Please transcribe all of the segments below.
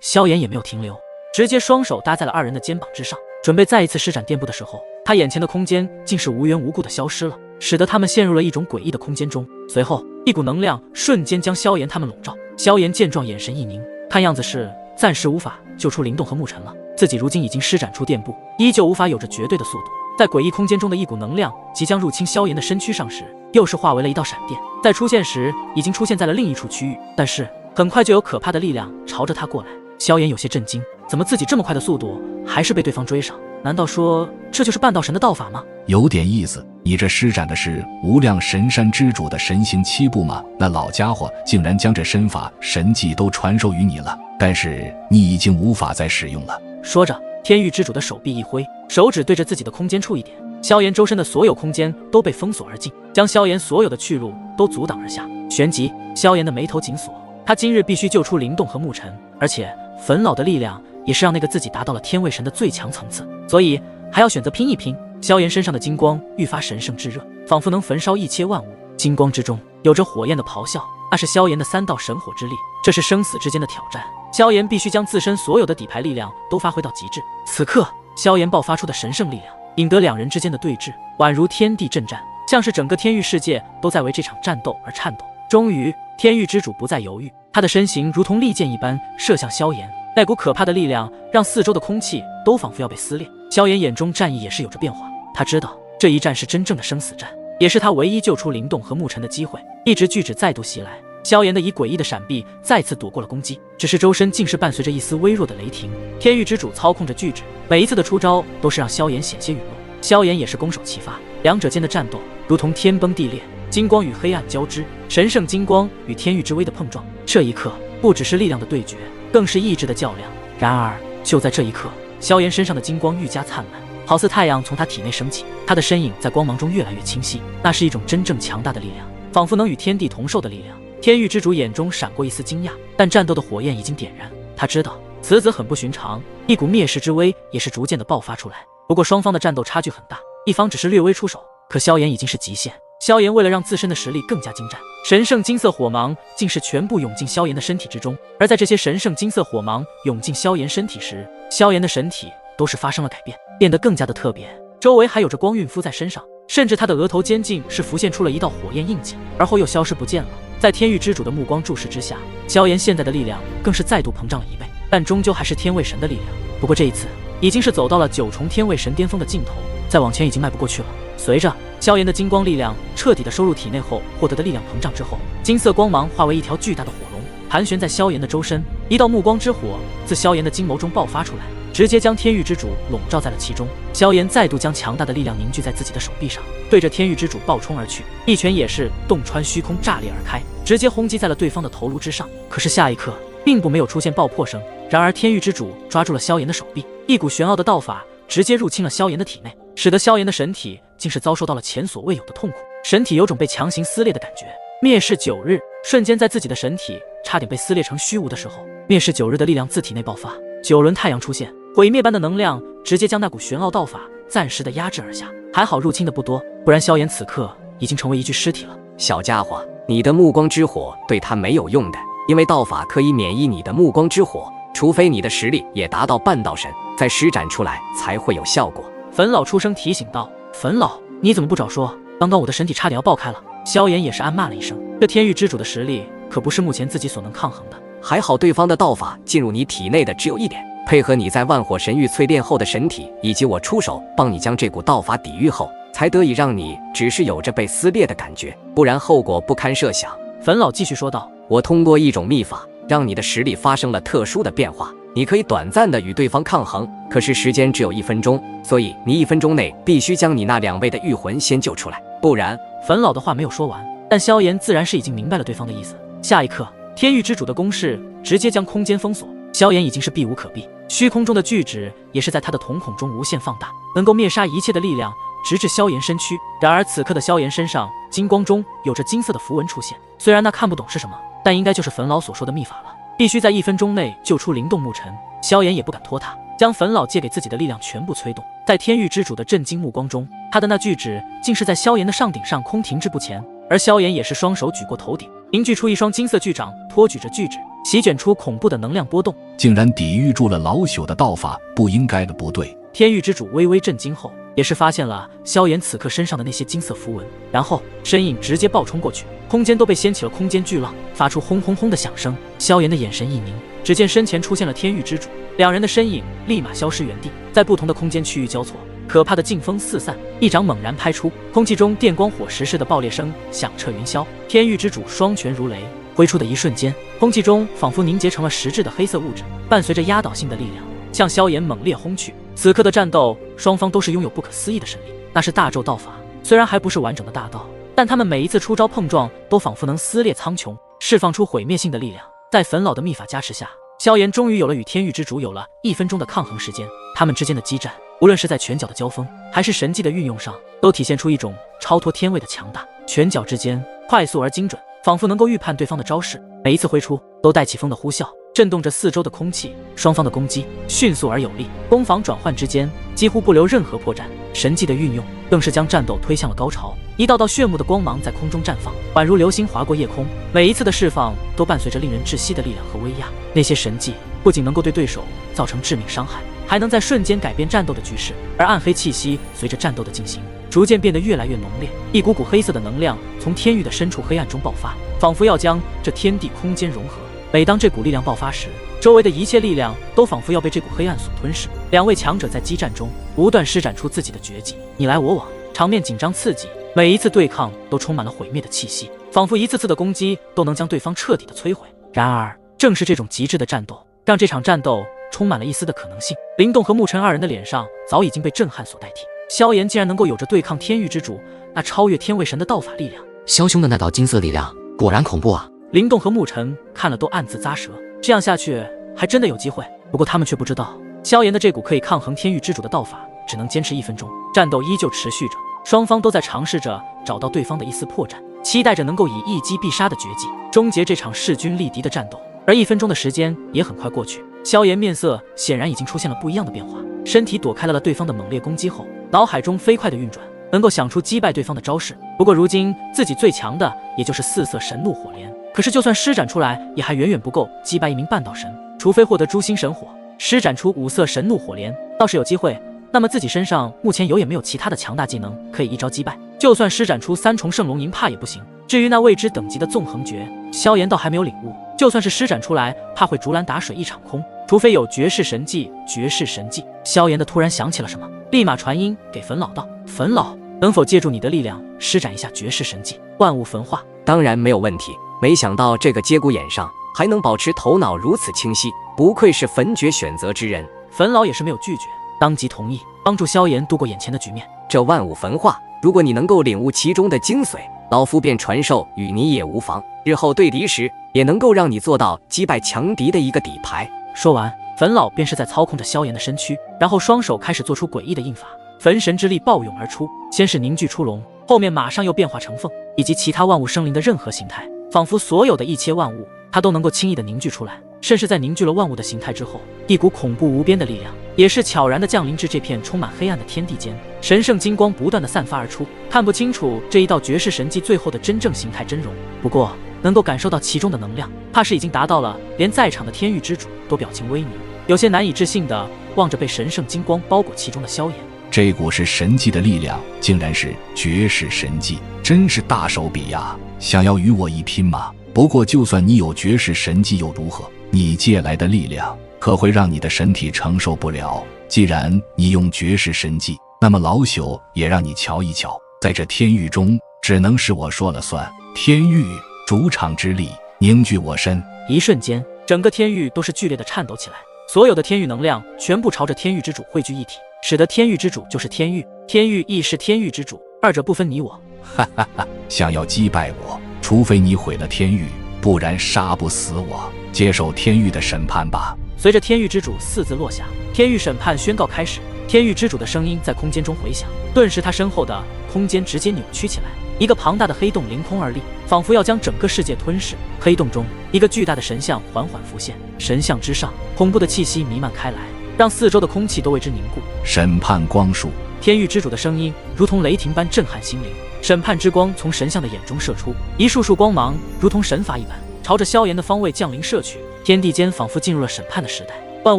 萧炎也没有停留，直接双手搭在了二人的肩膀之上，准备再一次施展电步的时候，他眼前的空间竟是无缘无故的消失了，使得他们陷入了一种诡异的空间中。随后，一股能量瞬间将萧炎他们笼罩。萧炎见状，眼神一凝，看样子是暂时无法救出灵动和沐尘了。自己如今已经施展出电步，依旧无法有着绝对的速度。在诡异空间中的一股能量即将入侵萧炎的身躯上时，又是化为了一道闪电，在出现时已经出现在了另一处区域，但是很快就有可怕的力量朝着他过来。萧炎有些震惊，怎么自己这么快的速度还是被对方追上？难道说这就是半道神的道法吗？有点意思，你这施展的是无量神山之主的神行七步吗？那老家伙竟然将这身法神技都传授于你了，但是你已经无法再使用了。说着，天域之主的手臂一挥，手指对着自己的空间处一点，萧炎周身的所有空间都被封锁而尽，将萧炎所有的去路都阻挡而下。旋即，萧炎的眉头紧锁，他今日必须救出灵动和沐尘，而且粉老的力量也是让那个自己达到了天位神的最强层次，所以还要选择拼一拼。萧炎身上的金光愈发神圣炙热，仿佛能焚烧一切万物，金光之中有着火焰的咆哮，那是萧炎的三道神火之力，这是生死之间的挑战。萧炎必须将自身所有的底牌力量都发挥到极致。此刻，萧炎爆发出的神圣力量，引得两人之间的对峙宛如天地震战，像是整个天域世界都在为这场战斗而颤抖。终于，天域之主不再犹豫，他的身形如同利剑一般射向萧炎，那股可怕的力量让四周的空气都仿佛要被撕裂。萧炎眼中战意也是有着变化，他知道这一战是真正的生死战，也是他唯一救出灵动和沐尘的机会。一直巨指再度袭来，萧炎的以诡异的闪避再次躲过了攻击，只是周身竟是伴随着一丝微弱的雷霆。天域之主操控着巨指，每一次的出招都是让萧炎险些陨落。萧炎也是攻守齐发，两者间的战斗如同天崩地裂，金光与黑暗交织，神圣金光与天域之威的碰撞。这一刻不只是力量的对决，更是意志的较量。然而就在这一刻，萧炎身上的金光愈加灿烂，好似太阳从他体内升起，他的身影在光芒中越来越清晰，那是一种真正强大的力量，仿佛能与天地同寿的力量。天域之主眼中闪过一丝惊讶，但战斗的火焰已经点燃，他知道此子很不寻常，一股灭世之威也是逐渐的爆发出来。不过双方的战斗差距很大，一方只是略微出手，可萧炎已经是极限。萧炎为了让自身的实力更加精湛，神圣金色火芒竟是全部涌进萧炎的身体之中。而在这些神圣金色火芒涌进萧炎身体时，萧炎的神体都是发生了改变，变得更加的特别，周围还有着光晕敷在身上，甚至他的额头间竟是浮现出了一道火焰印记，而后又消失不见了。在天域之主的目光注视之下，萧炎现在的力量更是再度膨胀了1倍，但终究还是天位神的力量。不过这一次已经是走到了9重天位神巅峰的尽头，再往前已经迈不过去了。随着萧炎的金光力量彻底的收入体内后获得的力量膨胀之后，金色光芒化为一条巨大的火龙，盘旋在萧炎的周身，一道目光之火自萧炎的金眸中爆发出来，直接将天域之主笼罩在了其中。萧炎再度将强大的力量凝聚在自己的手臂上，对着天域之主暴冲而去，一拳也是洞穿虚空炸裂而开，直接轰击在了对方的头颅之上。可是下一刻并不没有出现爆破声，然而天域之主抓住了萧炎的手臂，一股玄奥的道法直接入侵了萧炎的体内，使得萧炎的神体竟是遭受到了前所未有的痛苦，神体有种被强行撕裂的感觉。灭世9日瞬间在自己的神体差点被撕裂成虚无的时候，灭世9日的力量自体内爆发，9轮太阳出现，毁灭般的能量直接将那股玄奥道法暂时的压制而下。还好入侵的不多，不然萧炎此刻已经成为一具尸体了。小家伙，你的目光之火对他没有用的，因为道法可以免疫你的目光之火，除非你的实力也达到半道神，再施展出来才会有效果。粉老出声提醒道：“粉老，你怎么不早说？刚刚我的神体差点要爆开了。”萧炎也是暗骂了一声，这天域之主的实力可不是目前自己所能抗衡的。还好对方的道法进入你体内的只有一点，配合你在万火神域淬炼后的神体，以及我出手帮你将这股道法抵御后，才得以让你只是有着被撕裂的感觉，不然后果不堪设想。粉老继续说道：“我通过一种秘法，让你的实力发生了特殊的变化，你可以短暂的与对方抗衡，可是时间只有1分钟，所以你1分钟内必须将你那2位的御魂先救出来，不然……”粉老的话没有说完，但萧炎自然是已经明白了对方的意思。下一刻，天域之主的攻势直接将空间封锁，萧炎已经是避无可避，虚空中的巨指也是在他的瞳孔中无限放大，能够灭杀一切的力量直至萧炎身躯。然而此刻的萧炎身上金光中有着金色的符文出现，虽然那看不懂是什么，但应该就是粉老所说的秘法了，必须在1分钟内救出灵动沐尘。萧炎也不敢拖沓，将粉老借给自己的力量全部催动。在天域之主的震惊目光中，他的那巨指竟是在萧炎的上顶上空停滞不前，而萧炎也是双手举过头顶，凝聚出一双金色巨掌托举着巨指，席卷出恐怖的能量波动，竟然抵御住了老朽的道法，不应该的不对。天域之主微微震惊后，也是发现了萧炎此刻身上的那些金色符文，然后身影直接暴冲过去，空间都被掀起了空间巨浪，发出轰轰轰的响声。萧炎的眼神一凝，只见身前出现了天域之主，两人的身影立马消失原地，在不同的空间区域交错，可怕的劲风四散，一掌猛然拍出，空气中电光火石似的爆裂声响彻云霄。天域之主双拳如雷挥出的一瞬间，空气中仿佛凝结成了实质的黑色物质，伴随着压倒性的力量向萧炎猛烈轰去。此刻的战斗，双方都是拥有不可思议的神力，那是大咒道法，虽然还不是完整的大道，但他们每一次出招碰撞都仿佛能撕裂苍穹，释放出毁灭性的力量。在粉老的秘法加持下，萧炎终于有了与天域之主有了1分钟的抗衡时间。他们之间的激战，无论是在拳脚的交锋，还是神技的运用上，都体现出一种超脱天位的强大。拳脚之间快速而精准，仿佛能够预判对方的招式，每一次挥出都带起风的呼啸，震动着四周的空气。双方的攻击迅速而有力，攻防转换之间几乎不留任何破绽，神技的运用更是将战斗推向了高潮。一道道炫目的光芒在空中绽放，宛如流星划过夜空，每一次的释放都伴随着令人窒息的力量和威压。那些神技不仅能够对对手造成致命伤害，还能在瞬间改变战斗的局势。而暗黑气息随着战斗的进行逐渐变得越来越浓烈，一股股黑色的能量从天域的深处黑暗中爆发，仿佛要将这天地空间融合。每当这股力量爆发时，周围的一切力量都仿佛要被这股黑暗所吞噬。两位强者在激战中不断施展出自己的绝技，你来我往，场面紧张刺激，每一次对抗都充满了毁灭的气息，仿佛一次次的攻击都能将对方彻底的摧毁。然而正是这种极致的战斗，让这场战斗充满了一丝的可能性。林动和沐尘二人的脸上早已经被震撼所代替，萧炎竟然能够有着对抗天域之主那超越天位神的道法力量。萧兄的那道金色力量果然恐怖啊！林动和沐尘看了都暗自咂舌，这样下去还真的有机会。不过他们却不知道，萧炎的这股可以抗衡天域之主的道法只能坚持1分钟，战斗依旧持续着，双方都在尝试着找到对方的一丝破绽，期待着能够以一击必杀的绝技终结这场势均力敌的战斗。而1分钟的时间也很快过去，萧炎面色显然已经出现了不一样的变化，身体躲开了对方的猛烈攻击后，脑海中飞快的运转，能够想出击败对方的招式。不过如今自己最强的也就是4色神怒火莲，可是就算施展出来也还远远不够击败一名半道神，除非获得诛心神火，施展出5色神怒火莲倒是有机会。那么自己身上目前也没有其他的强大技能可以一招击败，就算施展出3重圣龙银怕也不行。至于那未知等级的纵横诀，萧炎倒还没有领悟，就算是施展出来，怕会竹篮打水一场空，除非有绝世神技。绝世神技，萧炎的突然想起了什么，立马传音给粉老道：粉老，能否借助你的力量施展一下绝世神技万物焚化？当然没有问题。没想到这个节骨眼上还能保持头脑如此清晰，不愧是焚诀选择之人。粉老也是没有拒绝，当即同意帮助萧炎度过眼前的局面。这万物焚化，如果你能够领悟其中的精髓，老夫便传授与你也无妨，日后对敌时也能够让你做到击败强敌的一个底牌。说完，粉老便是在操控着萧炎的身躯，然后双手开始做出诡异的印法，焚神之力暴涌而出，先是凝聚出龙，后面马上又变化成凤，以及其他万物生灵的任何形态，仿佛所有的一切万物他都能够轻易的凝聚出来。甚至在凝聚了万物的形态之后，一股恐怖无边的力量也是悄然的降临至这片充满黑暗的天地间，神圣金光不断的散发而出，看不清楚这一道绝世神技最后的真正形态真容，不过能够感受到其中的能量，怕是已经达到了连在场的天域之主都表情微凝，有些难以置信的望着被神圣金光包裹其中的萧炎。这股是神技的力量竟然是绝世神技，真是大手笔呀！想要与我一拼吗？不过就算你有绝世神技又如何？你借来的力量可会让你的身体承受不了。既然你用绝世神技，那么老朽也让你瞧一瞧，在这天域中只能是我说了算。天域主场之力凝聚我身，一瞬间整个天域都是剧烈的颤抖起来，所有的天域能量全部朝着天域之主汇聚一体，使得天域之主就是天域，天域亦是天域之主，二者不分你我。哈哈哈！想要击败我，除非你毁了天域，不然杀不死我。接受天域的审判吧。随着天域之主4字落下，天域审判宣告开始。天域之主的声音在空间中回响，顿时他身后的空间直接扭曲起来，一个庞大的黑洞凌空而立，仿佛要将整个世界吞噬。黑洞中，一个巨大的神像缓缓浮现，神像之上，恐怖的气息弥漫开来，让四周的空气都为之凝固。审判光束，天域之主的声音如同雷霆般震撼心灵。审判之光从神像的眼中射出，一束束光芒如同神法一般，朝着萧炎的方位降临射去。天地间仿佛进入了审判的时代，万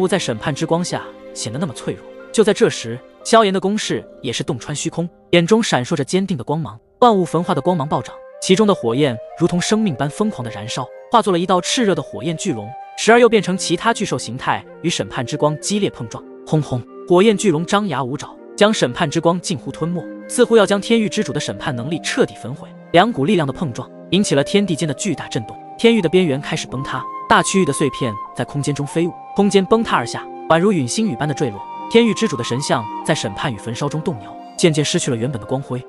物在审判之光下显得那么脆弱。就在这时，萧炎的攻势也是洞穿虚空，眼中闪烁着坚定的光芒，万物焚化的光芒暴涨，其中的火焰如同生命般疯狂的燃烧，化作了一道炽热的火焰巨龙，时而又变成其他巨兽形态，与审判之光激烈碰撞。轰轰，火焰巨龙张牙舞爪，将审判之光近乎吞没，似乎要将天域之主的审判能力彻底焚毁。两股力量的碰撞引起了天地间的巨大震动，天域的边缘开始崩塌，大区域的碎片在空间中飞舞，空间崩塌而下，宛如陨星雨般的坠落。天域之主的神像在审判与焚烧中动摇，渐渐失去了原本的光辉。